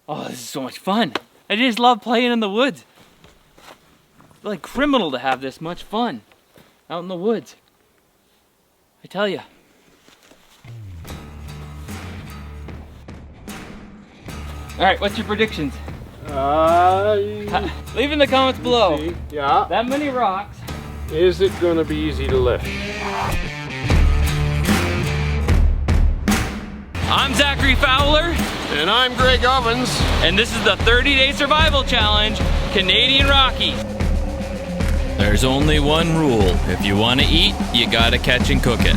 Oh, this is so much fun. I just love playing in the woods. It's like criminal to have this much fun out in the woods. I tell you. All right, what's your predictions? Leave in the comments below. Yeah. That many rocks. Is it going to be easy to lift? I'm Zachary Fowler. And I'm Greg Ovens. And this is the 30-Day Survival Challenge, Canadian Rockies. There's only one rule. If you want to eat, you gotta catch and cook it.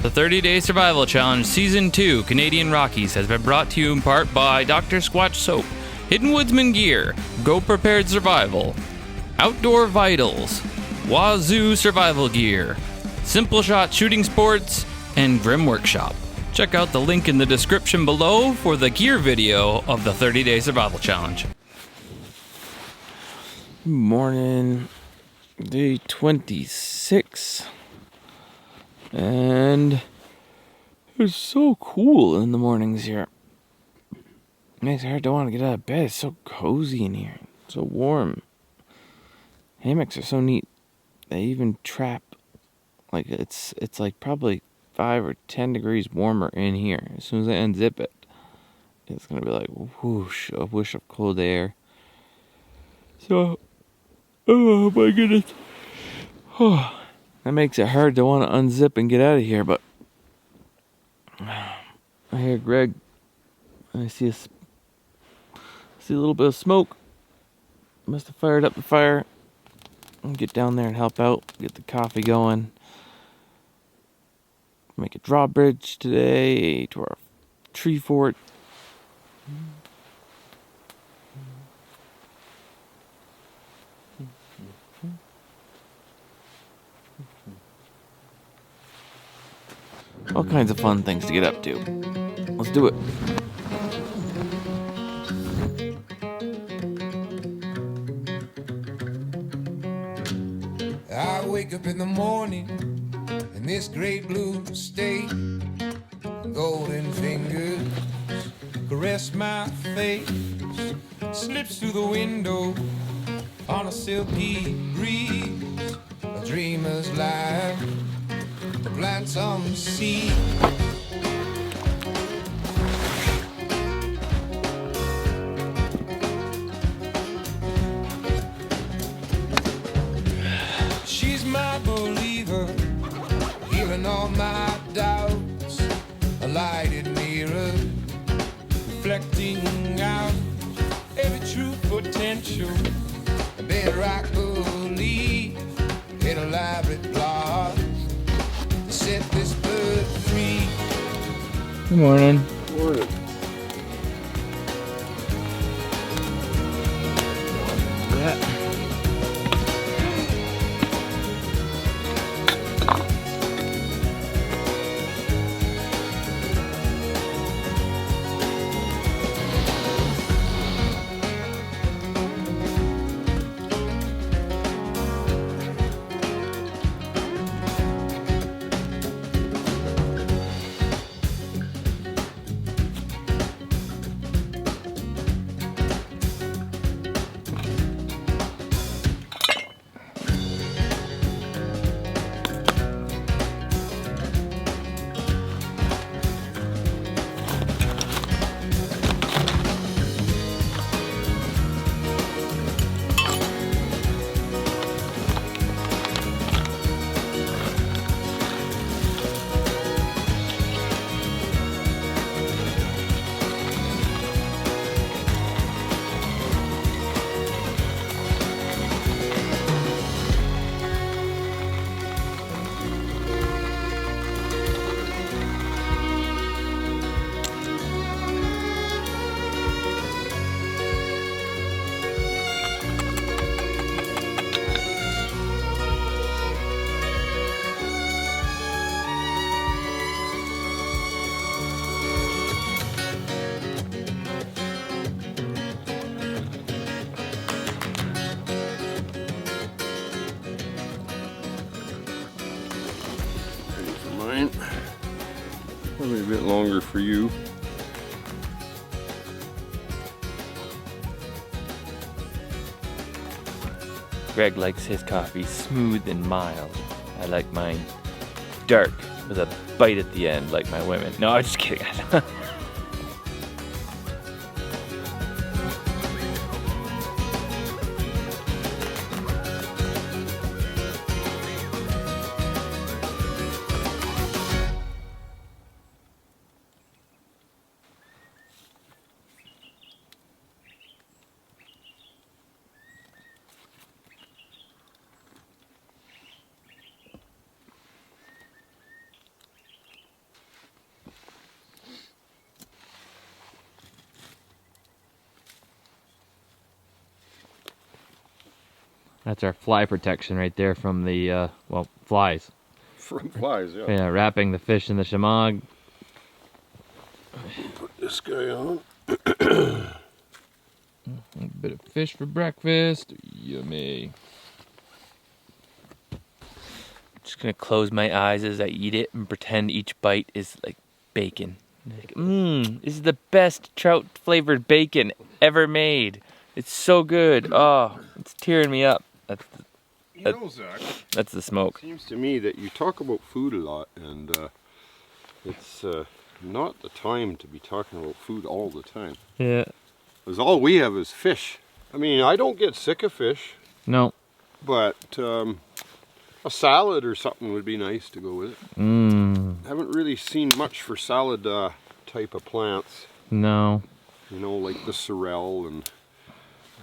The 30-Day Survival Challenge Season 2 Canadian Rockies has been brought to you in part by Dr. Squatch Soap, Hidden Woodsman Gear, Go Prepared Survival, Outdoor Vitals, Wazoo Survival Gear, Simple Shot Shooting Sports, and Grim Workshop. Check out the link in the description below for the gear video of the 30-Day Survival Challenge. Morning, day 26. And it's so cool in the mornings here. Makes it hard to want to get out of bed. It's so cozy in here. So warm. Hammocks are so neat. They even trap, like it's like probably 5 or 10 degrees warmer in here. As soon as I unzip it, it's gonna be like whoosh, a whoosh of cold air. So, oh my goodness. Oh. That makes it hard to want to unzip and get out of here, but I hear Greg. I see a little bit of smoke. Must have fired up the fire. I'll get down there and help out, get the coffee going. Make a drawbridge today to our tree fort. All kinds of fun things to get up to. Let's do it. I wake up in the morning in this great blue state. Golden fingers caress my face. Slips through the window on a silky breeze. A dreamer's life. Plant some seed. She's my believer, healing all my doubts. A lighted mirror, reflecting out every true potential. A bedrock belief in elaborate plot. Set this bird free. Good morning. Morning. Yeah. a bit longer for you. Greg likes his coffee smooth and mild. I like mine dark with a bite at the end, like my women. No, I'm just kidding. That's our fly protection right there from the, well, flies. From flies, yeah. Yeah, wrapping the fish in the shamag. Put this guy on. A bit of fish for breakfast. Yummy. Just gonna close my eyes as I eat it and pretend each bite is like bacon. Like, this is the best trout flavored bacon ever made. It's so good. Oh, it's tearing me up. You know, Zach, That's the smoke. it seems to me that you talk about food a lot, and it's not the time to be talking about food all the time. Yeah. Because all we have is fish. I mean, I don't get sick of fish, No. but a salad or something would be nice to go with it. Haven't really seen much for salad type of plants. No. You know, like the sorrel and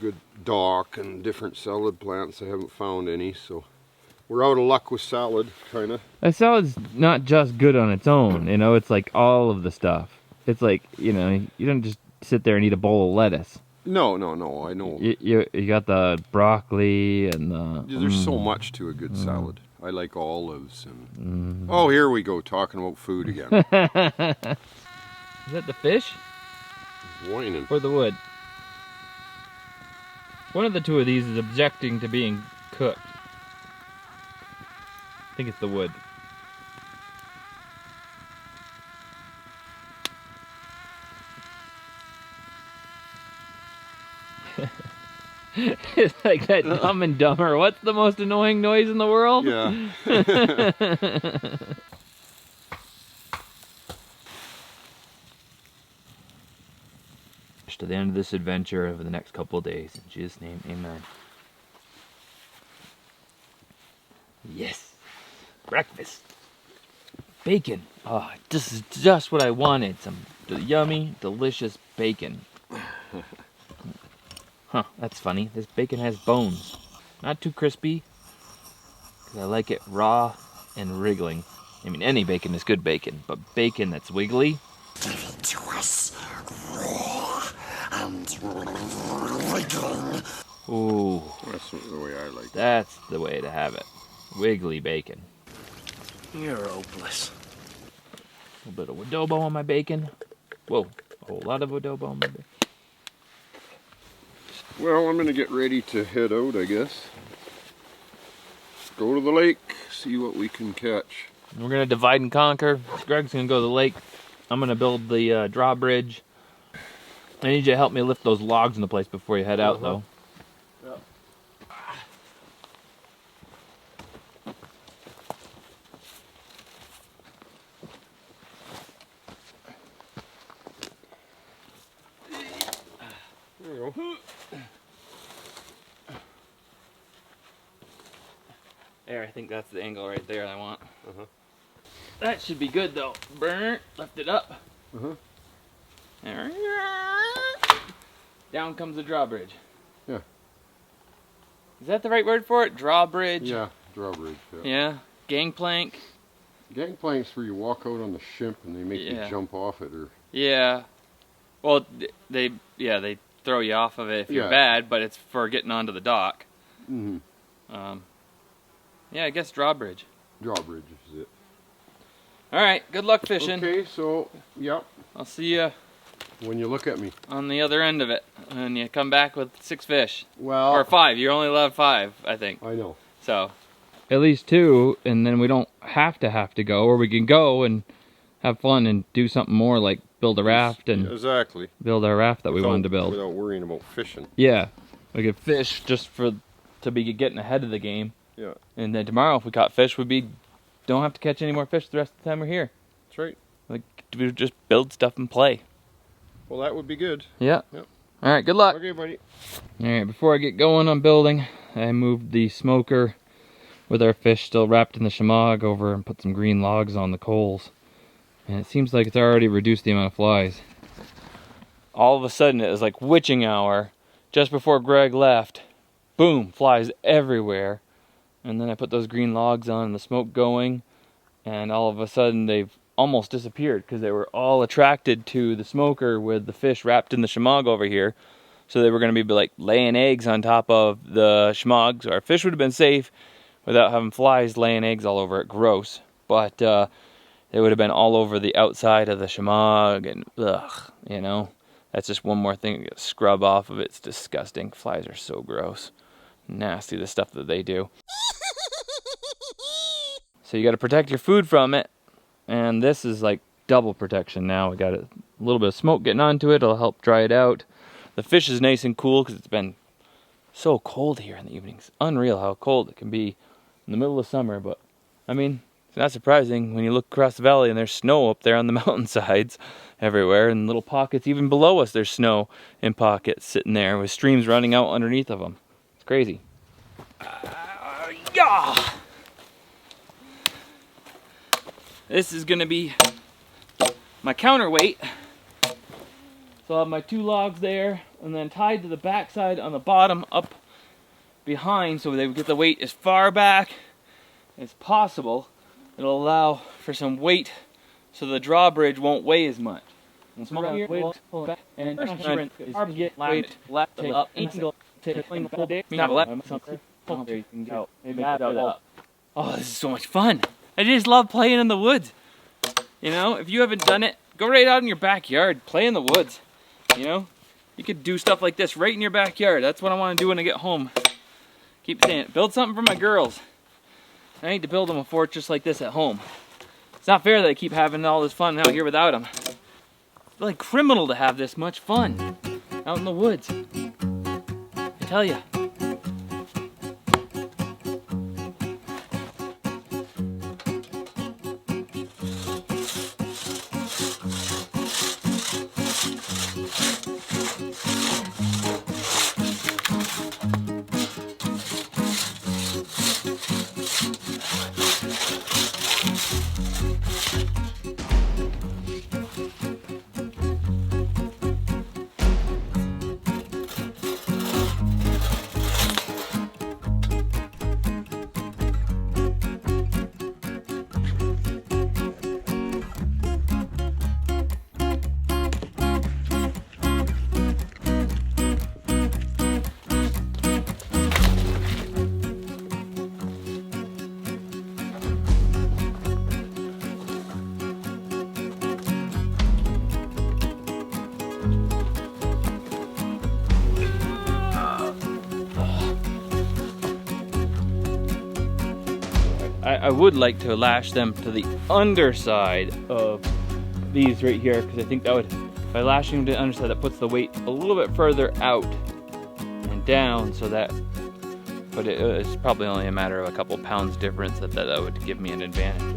good dock and different salad plants. I haven't found any, so we're out of luck with salad, kind of. A salad's not just good on its own, you know, it's like all of the stuff. It's like, you know, you don't just sit there and eat a bowl of lettuce. No, I know. You got the broccoli and the... There's so much to a good salad. I like olives and... Oh, here we go, talking about food again. Is that the fish Whining. or the wood? One of the two of these is objecting to being cooked. I think it's the wood. It's like that Dumb and Dumber. What's the most annoying noise in the world? Yeah. To the end of this adventure over the next couple of days. In Jesus' name, amen. Yes. Breakfast. Bacon. Oh, this is just what I wanted. Some yummy, delicious bacon. Huh, that's funny. This bacon has bones. Not too crispy, because I like it raw and wriggling. I mean, any bacon is good bacon, but bacon that's wiggly. Give it to us raw and wriggling. Ooh, That's the way I like it. that's the way to have it. Wiggly bacon. You're hopeless. A little bit of adobo on my bacon. Whoa, a whole lot of adobo on my bacon. Well, I'm going to get ready to head out, I guess. Go to the lake, see what we can catch. We're gonna divide and conquer. Greg's gonna go to the lake. I'm gonna build the drawbridge. I need you to help me lift those logs into place before you head out, though. There you go. There, I think that's the angle right there I want. That should be good though. Burn, lift it up. Down comes the drawbridge. Yeah. Is that the right word for it? Drawbridge? Yeah, drawbridge. Yeah. Yeah. Gangplank? Gangplanks where you walk out on the ship and they make Yeah. you jump off it, or Yeah. Well, they throw you off of it if you're Yeah. bad, but it's for getting onto the dock. mm-hmm. Yeah, I guess drawbridge. Drawbridge is it. All right, good luck fishing. Okay, so yep. I'll see you When you look at me. on the other end of it, and you come back with 6 fish Well, or 5. You're only allowed 5, I think. I know. So at least 2, and then we don't have to go, or we can go and have fun and do something more, like build a raft and exactly build our raft that we wanted to build. Without worrying about fishing. Yeah, we could fish just to be getting ahead of the game. Yeah. And then tomorrow, if we caught fish, don't have to catch any more fish the rest of the time we're here. That's right. Like, we just build stuff and play. Well, that would be good. Yeah. Yep. All right, good luck. Okay, buddy. All right, before I get going on building, I moved the smoker with our fish still wrapped in the shamag over and put some green logs on the coals. And it seems like it's already reduced the amount of flies. All of a sudden, it was like witching hour. Just before Greg left, boom, flies everywhere. And then I put those green logs on and the smoke going. And all of a sudden, they've almost disappeared because they were all attracted to the smoker with the fish wrapped in the shamag over here. So they were going to be like laying eggs on top of the shamags. So our fish would have been safe without having flies laying eggs all over it. Gross. But they would have been all over the outside of the shamag and ugh, you know. That's just one more thing to scrub off of it. It's disgusting. Flies are so gross. Nasty, the stuff that they do. So you got to protect your food from it. And this is like double protection now. We got a little bit of smoke getting onto it. It'll help dry it out. The fish is nice and cool because it's been so cold here in the evenings. Unreal how cold it can be in the middle of summer. But, I mean, it's not surprising when you look across the valley and there's snow up there on the mountainsides everywhere. And little pockets, even below us, there's snow in pockets sitting there with streams running out underneath of them. It's crazy. Yeah! This is going to be my counterweight. So I'll have my 2 logs there, and then tied to the backside on the bottom up behind, so they would get the weight as far back as possible. It'll allow for some weight so the drawbridge won't weigh as much. And so here, pull back, and get weight left up, angle to clean the full day. Not left, something. Oh, this is so much fun. I just love playing in the woods. You know, if you haven't done it, go right out in your backyard, play in the woods. You know, you could do stuff like this right in your backyard. That's what I want to do when I get home. Keep saying it. Build something for my girls. I need to build them a fort just like this at home. It's not fair that I keep having all this fun out here without them. It's like criminal to have this much fun out in the woods. I tell you. I would like to lash them to the underside of these right here, because I think that would, by lashing them to the underside, that puts the weight a little bit further out and down, so that, but it's probably only a matter of a couple pounds difference that would give me an advantage of.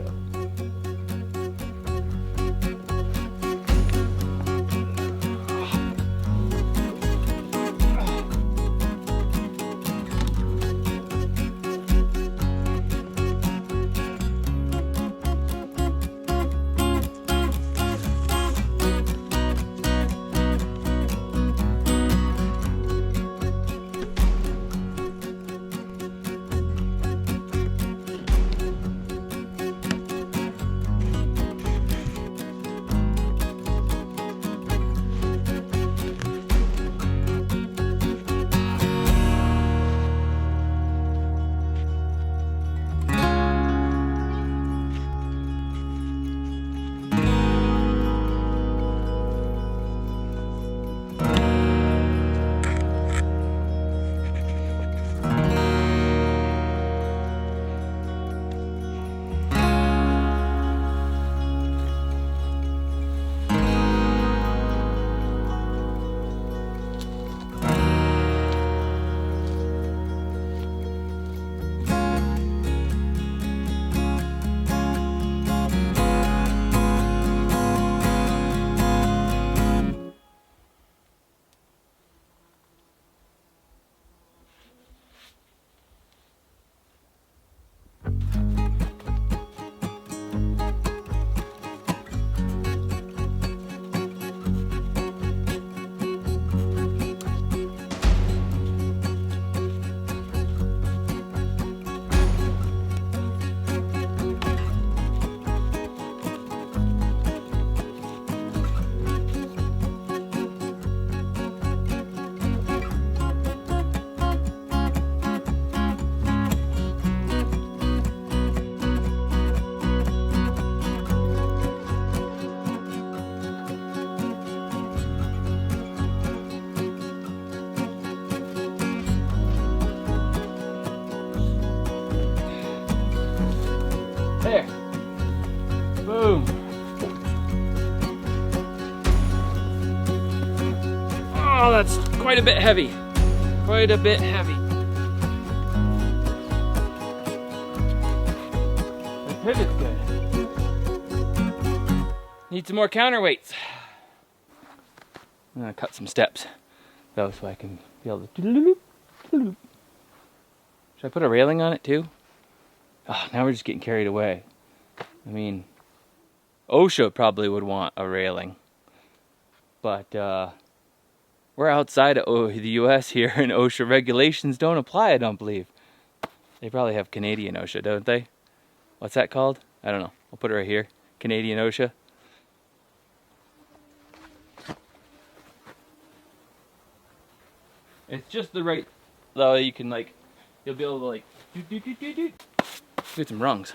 Oh, that's quite a bit heavy. Quite a bit heavy. The pivot's good. Need some more counterweights. I'm gonna cut some steps though so I can be able to. Should I put a railing on it too? Oh, now we're just getting carried away. I mean, OSHA probably would want a railing. But we're outside of the US here, and OSHA regulations don't apply, I don't believe. They probably have Canadian OSHA, don't they? What's that called? I don't know. I'll put it right here. Canadian OSHA. It's just the right, though you can like, you'll be able to like, get some rungs.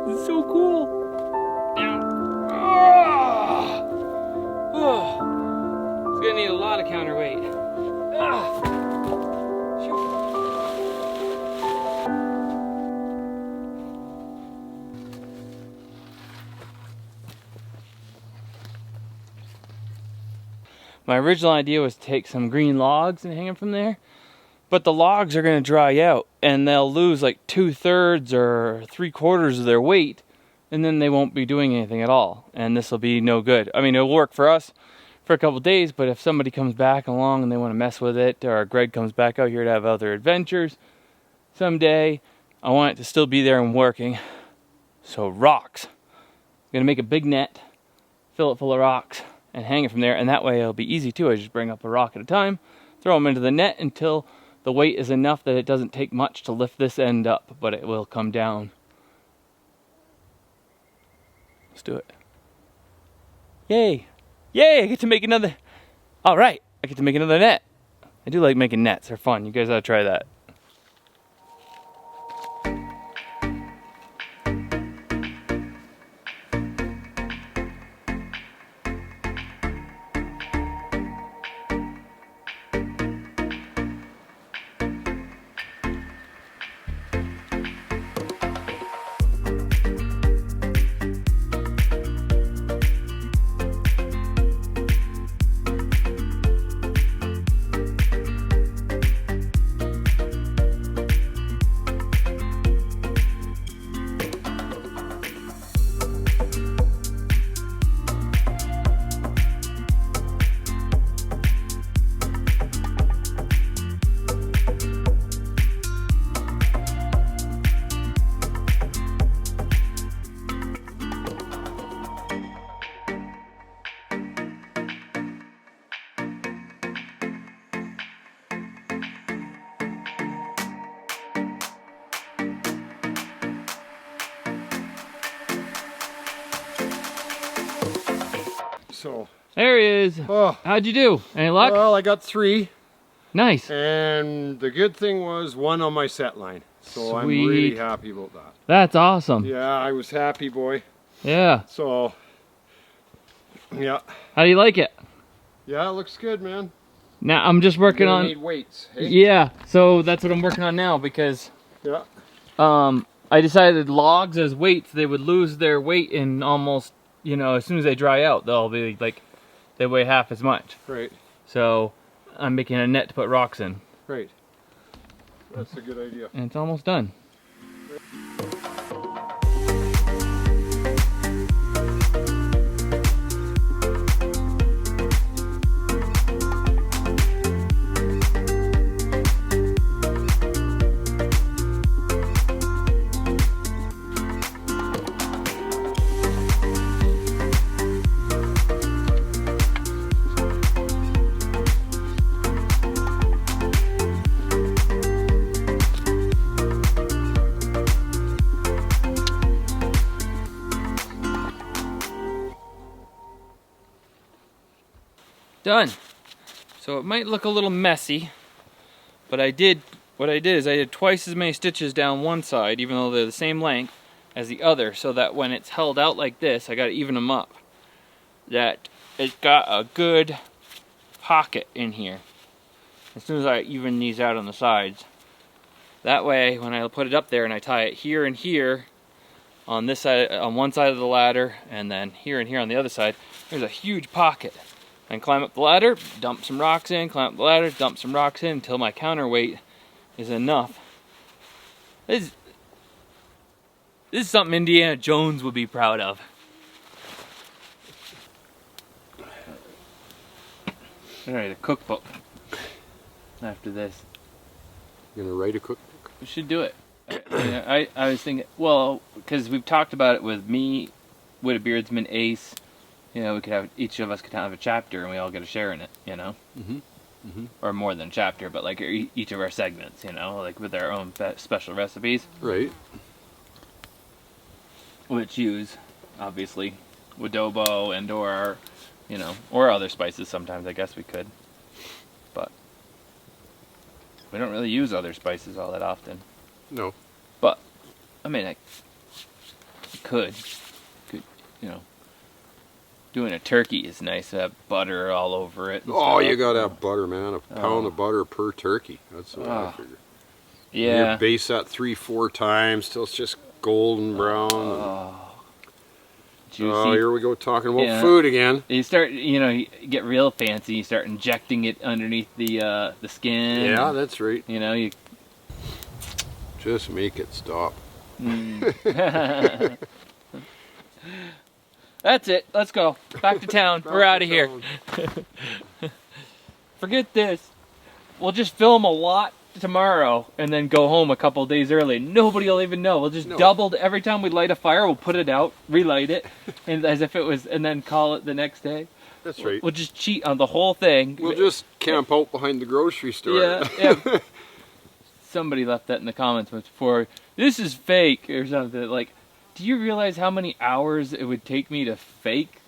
This is so cool. It's gonna need a lot of counterweight. My original idea was to take some green logs and hang them from there, but the logs are going to dry out and they'll lose like 2/3 or 3/4 of their weight, and then they won't be doing anything at all, and this will be no good. I mean, it'll work for us for a couple days, but if somebody comes back along and they want to mess with it, or Greg comes back out here to have other adventures someday, I want it to still be there and working. So rocks. I'm going to make a big net, fill it full of rocks, and hang it from there, and that way it'll be easy too. I just bring up a rock at a time, throw them into the net until the weight is enough that it doesn't take much to lift this end up, but it will come down. Let's do it. Yay! Yay! I get to make another. All right, I get to make another net. I do like making nets. They're fun. You guys ought to try that. So There he is. Oh. How'd you do? Any luck? Well, I got 3. Nice. And the good thing was 1 on my set line. So I'm really happy about that. That's awesome. Yeah, I was happy, boy. Yeah. So, yeah. How do you like it? Yeah, it looks good, man. Now I'm just working You're gonna on. need weights. Hey? Yeah. So that's what I'm working on now, because Yeah. I decided logs as weights, they would lose their weight in almost, you know, as soon as they dry out, they'll be like, they weigh half as much. Right. So I'm making a net to put rocks in. Right. That's a good idea. And it's almost done. Done. So it might look a little messy, but what I did is I did twice as many stitches down one side, even though they're the same length, as the other, so that when it's held out like this, I gotta even them up. That it's got a good pocket in here. As soon as I even these out on the sides. That way, when I put it up there and I tie it here and here, on this side, on one side of the ladder, and then here and here on the other side, there's a huge pocket. I can climb up the ladder, dump some rocks in, climb up the ladder, dump some rocks in until my counterweight is enough. This is something Indiana Jones would be proud of. I'm gonna write a cookbook after this. You gonna write a cookbook? We should do it. I was thinking, well, because we've talked about it with me, Beardsman, Ace. You know, we could have, each of us could have a chapter and we all get a share in it, you know? Or more than a chapter, but like each of our segments, you know, like with our own special recipes. Right. Which use, obviously, adobo and or, you know, or other spices sometimes, I guess we could. But we don't really use other spices all that often. No. But, I mean, I could, you know. Doing a turkey is nice to have butter all over it. Oh, you gotta have butter, man. A pound of butter per turkey. That's what I figure. Yeah. You base that 3-4 times till it's just golden brown. Juicy. Oh, here we go talking about food again. You start, you know, you get real fancy. You start injecting it underneath the skin. Yeah, that's right. You know, you just make it stop. That's it. Let's go. Back to town. We're out of here. Forget this. We'll just film a lot tomorrow and then go home a couple days early. Nobody will even know. We'll just double every time we light a fire. We'll put it out, relight it, and as if it was, and then call it the next day. That's right. We'll just cheat on the whole thing. We'll just camp out behind the grocery store. Yeah. Somebody left that in the comments before. This is fake or something. Like, do you realize how many hours it would take me to fake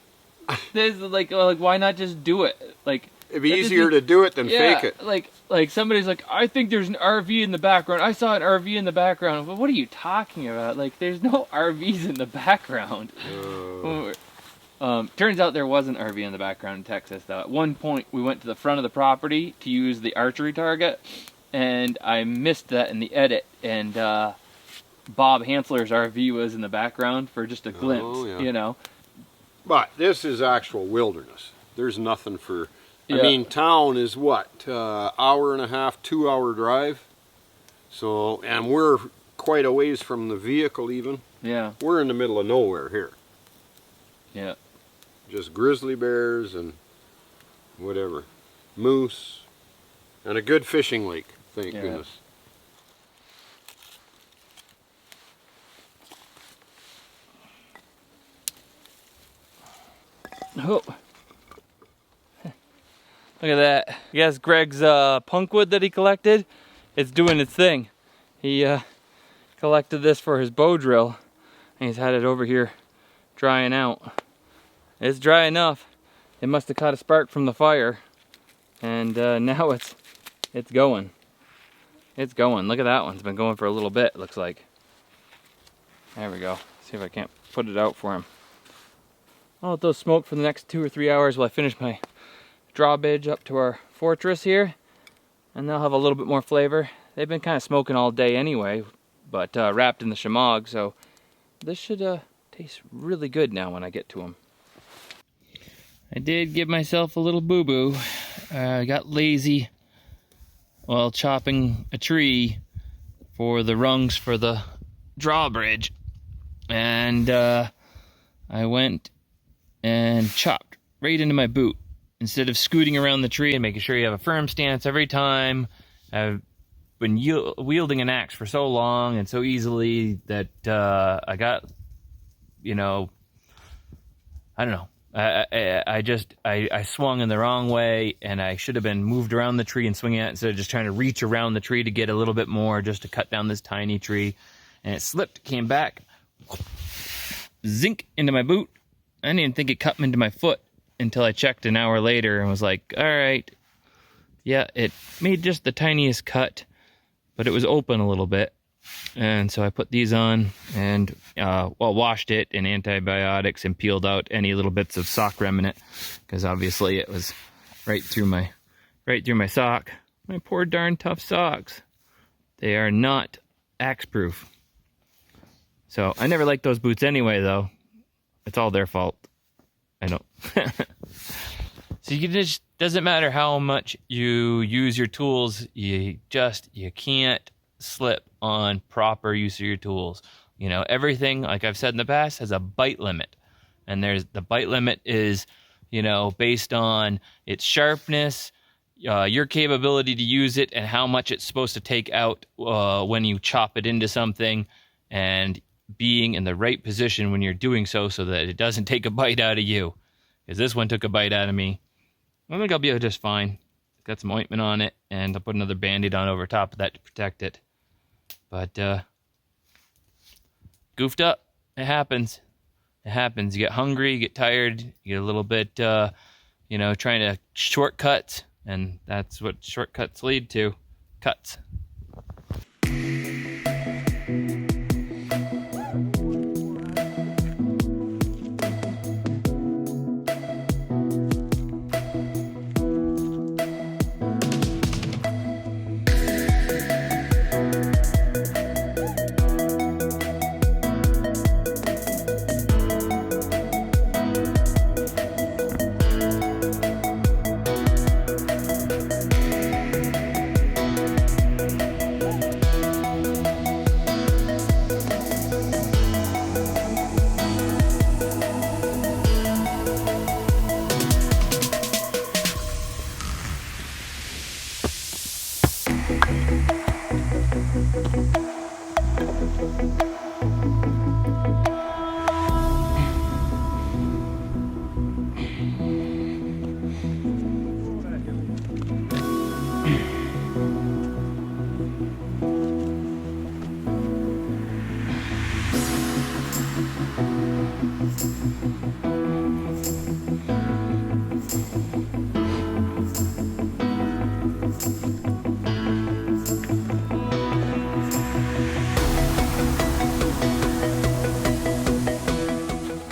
this? Like why not just do it? Like, it'd be easier to do it than fake it. Like somebody's like, I think there's an RV in the background. I saw an RV in the background. But what are you talking about? Like, there's no RVs in the background. Turns out there was an RV in the background in Texas, though. At one point, we went to the front of the property to use the archery target, and I missed that in the edit, and Bob Hansler's RV was in the background for just a glimpse, you know. But this is actual wilderness. There's nothing for... I mean, town is what? Hour and a half, 2-hour drive. So, and we're quite a ways from the vehicle even. Yeah. We're in the middle of nowhere here. Yeah. Just grizzly bears and whatever. Moose. And a good fishing lake, thank goodness. Oh. Look at that. I guess Greg's punkwood that he collected, it's doing its thing. He collected this for his bow drill, and he's had it over here drying out. It's dry enough. It must have caught a spark from the fire, and now it's going. It's going. Look at that one. It's been going for a little bit, it looks like. There we go. See if I can't put it out for him. I'll let those smoke for the next 2 or 3 hours while I finish my drawbridge up to our fortress here, and they'll have a little bit more flavor. They've been kind of smoking all day anyway, but wrapped in the shamog, so this should taste really good now when I get to them. I did give myself a little boo-boo. I got lazy while chopping a tree for the rungs for the drawbridge, and I went and chopped right into my boot instead of scooting around the tree and making sure you have a firm stance every time. I've been wielding an axe for so long and so easily that I got, you know, I don't know. I swung in the wrong way, and I should have been moved around the tree and swinging it instead of just trying to reach around the tree to get a little bit more just to cut down this tiny tree. And it slipped, came back, zink into my boot. I didn't even think it cut into my foot until I checked an hour later and was like, all right, yeah, it made just the tiniest cut, but it was open a little bit. And so I put these on and washed it in antibiotics and peeled out any little bits of sock remnant, because obviously it was right through my sock. My poor darn tough socks. They are not axe proof. So I never liked those boots anyway, though. It's all their fault. I know. So you just, doesn't matter how much you use your tools, you can't slip on proper use of your tools. You know, everything, like I've said in the past, has a bite limit. And the bite limit is, you know, based on its sharpness, your capability to use it, and how much it's supposed to take out when you chop it into something, and being in the right position when you're doing so that it doesn't take a bite out of you. Because this one took a bite out of me. I think I'll be just fine. Got some ointment on it, and I'll put another Band-Aid on over top of that to protect it. But goofed up. It happens. It happens. You get hungry, you get tired, you get a little bit, you know, trying to shortcut, and that's what shortcuts lead to. Cuts.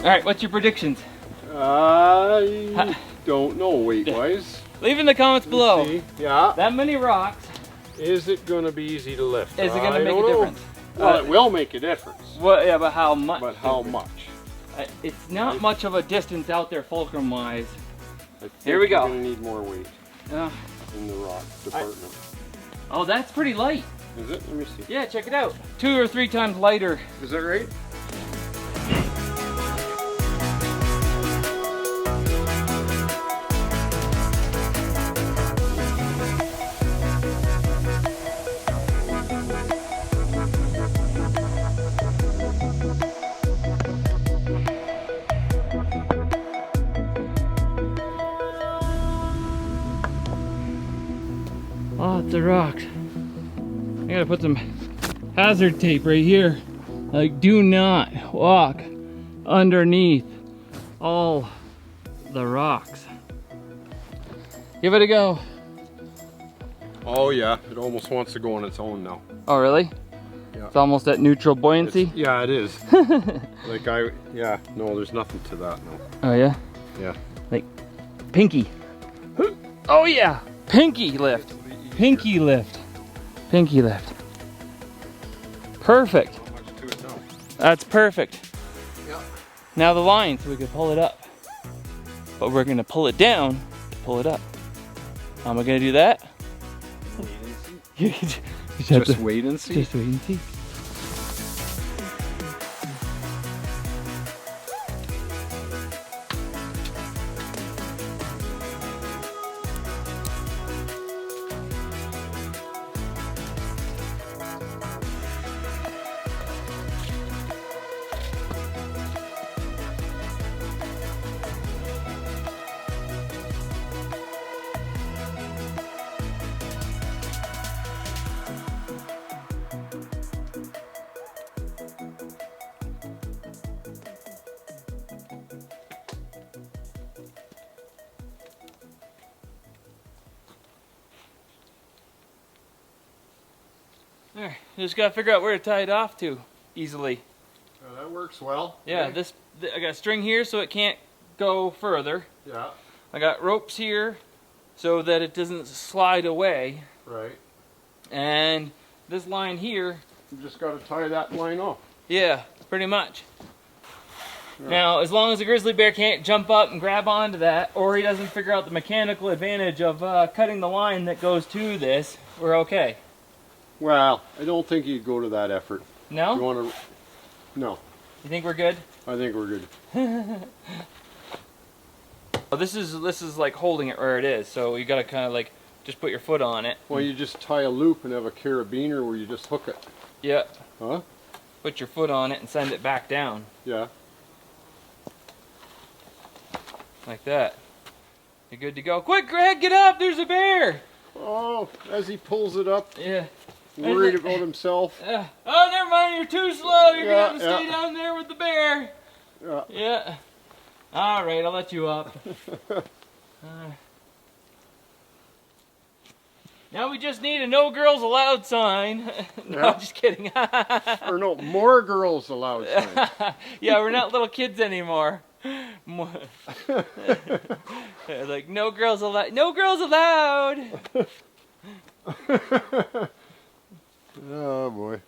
All right, what's your predictions? I don't know weight-wise. Leave in the comments below. See. Yeah. That many rocks. Is it going to be easy to lift? Is it going to make a difference? Well, it will make a difference. Well, yeah, but how much? But how much? It's not much of a distance out there fulcrum-wise. Here we go. We're going to need more weight in the rock department. Oh, that's pretty light. Is it? Let me see. Yeah, check it out. 2 or 3 times lighter. Is that right? Lots of rocks. I gotta put some hazard tape right here. Like, do not walk underneath all the rocks. Give it a go. Oh yeah, it almost wants to go on its own now. Oh really? Yeah. It's almost at neutral buoyancy? Yeah, it is. Yeah, no, there's nothing to that, no. Oh yeah? Yeah. Like, pinky. Oh yeah, pinky lift. Pinky lift. Pinky lift. Perfect. Not much to it now. That's perfect. Yeah. Now the line, so we can pull it up. But we're gonna pull it down to pull it up. How am I gonna do that? Wait and see. You just have Just to- wait and see. Just wait and see. There, you just gotta figure out where to tie it off to easily. That works well. Yeah, Okay. I got string here so it can't go further. Yeah, I got ropes here so that it doesn't slide away. right. And this line here, You just got to tie that line off. yeah, pretty much. Yeah. Now, as long as the grizzly bear can't jump up and grab onto that, or he doesn't figure out the mechanical advantage of cutting the line that goes to this, we're okay. Well, I don't think you'd go to that effort. No? You want to? No, You think we're good? I think we're good. Well, this is like holding it where it is, so you gotta kind of like just put your foot on it. Well, you just tie a loop and have a carabiner where you just hook it. Yeah. Huh? Put your foot on it and send it back down Yeah. like that. You're good to go. Quick, Greg, get up! There's a bear. Oh, as he pulls it up, Yeah. worried about himself. Oh, never mind. You're too slow. You're Yeah, gonna have to stay down there with the bear. Yeah. Yeah. All right, I'll let you up. Now we just need a no girls allowed sign. No, Yeah. just kidding. Or no, more girls allowed sign. Yeah, we're not little kids anymore. Like no girls allowed. No girls allowed. Oh boy.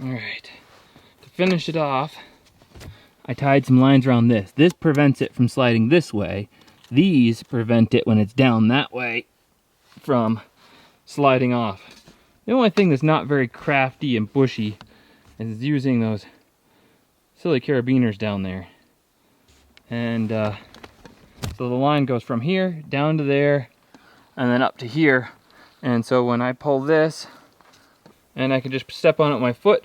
All right. To finish it off, I tied some lines around this. This prevents it from sliding this way. These prevent it when it's down that way from sliding off. The only thing that's not very crafty and bushy is using those silly carabiners down there. And so the line goes from here down to there and then up to here. And so when I pull this, and I can just step on it with my foot,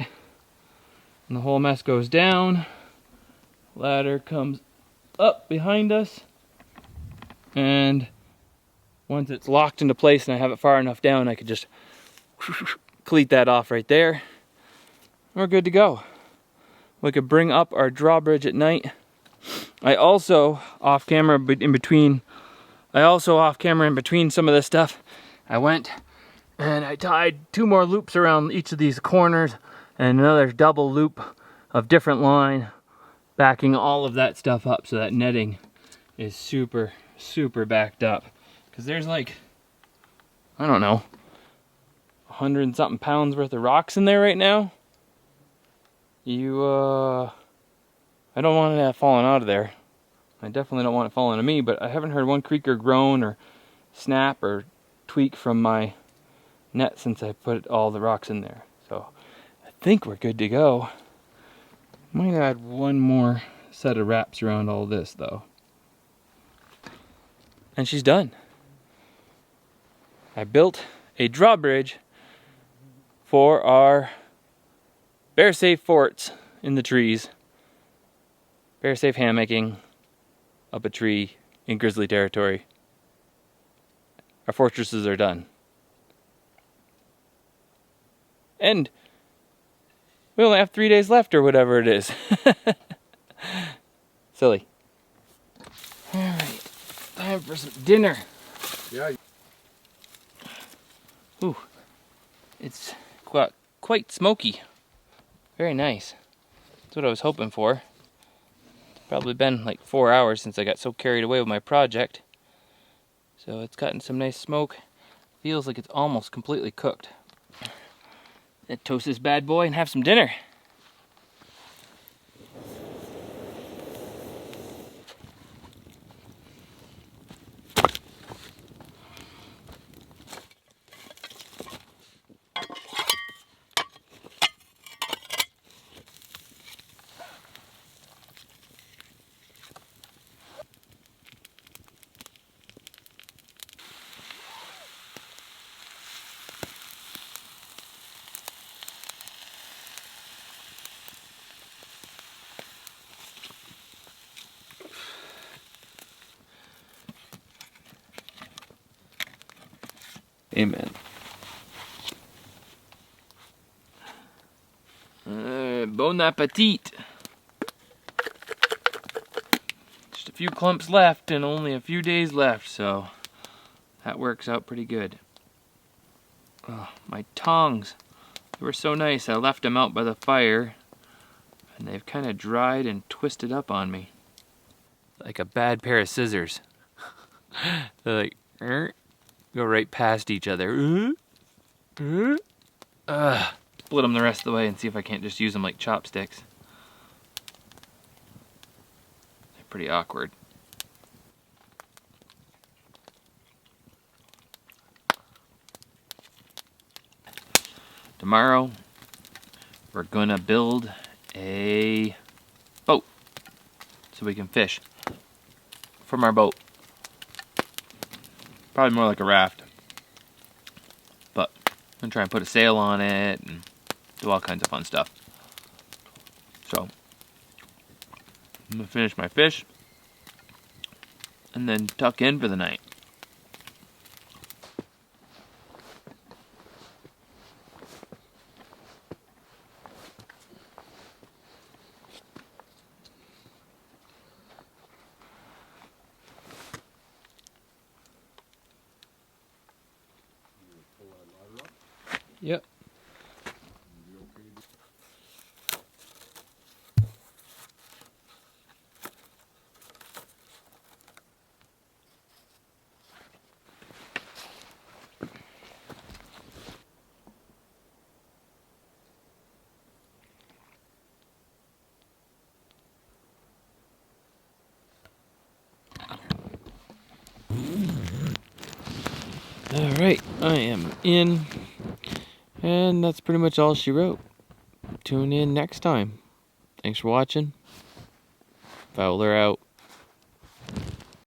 and the whole mess goes down. Ladder comes up behind us, and once it's locked into place and I have it far enough down, I can just cleat that off right there. We're good to go. We could bring up our drawbridge at night. I also off camera in between some of this stuff, I went and I tied 2 more loops around each of these corners and another double loop of different line, backing all of that stuff up so that netting is super, super backed up. Because there's like, I don't know, 100 and something pounds worth of rocks in there right now. I don't want it falling out of there. I definitely don't want it falling to me, but I haven't heard one creak or groan or snap or tweak from my net since I put all the rocks in there. So I think we're good to go. Might add one more set of wraps around all this though. And she's done. I built a drawbridge for our bear safe forts in the trees. Bear safe hammocking up a tree in grizzly territory. Our fortresses are done. And we only have 3 days left or whatever it is. Silly. Alright, time for some dinner. Yeah. Ooh, it's quite smoky. Very nice. That's what I was hoping for. Probably been like 4 hours since I got so carried away with my project. So it's gotten some nice smoke. Feels like it's almost completely cooked. Let's toast this bad boy and have some dinner. Amen. Bon appetit. Just a few clumps left and only a few days left, so that works out pretty good. Oh, my tongs. They were so nice. I left them out by the fire, and they've kind of dried and twisted up on me. Like a bad pair of scissors. They're like, go right past each other. Split them the rest of the way and see if I can't just use them like chopsticks. They're pretty awkward. Tomorrow, we're gonna build a boat so we can fish from our boat. Probably more like a raft. But I'm gonna try and put a sail on it and do all kinds of fun stuff. So, I'm gonna finish my fish and then tuck in for the night. Yep. Alright, I am in. And that's pretty much all she wrote. Tune in next time. Thanks for watching. Fowler out.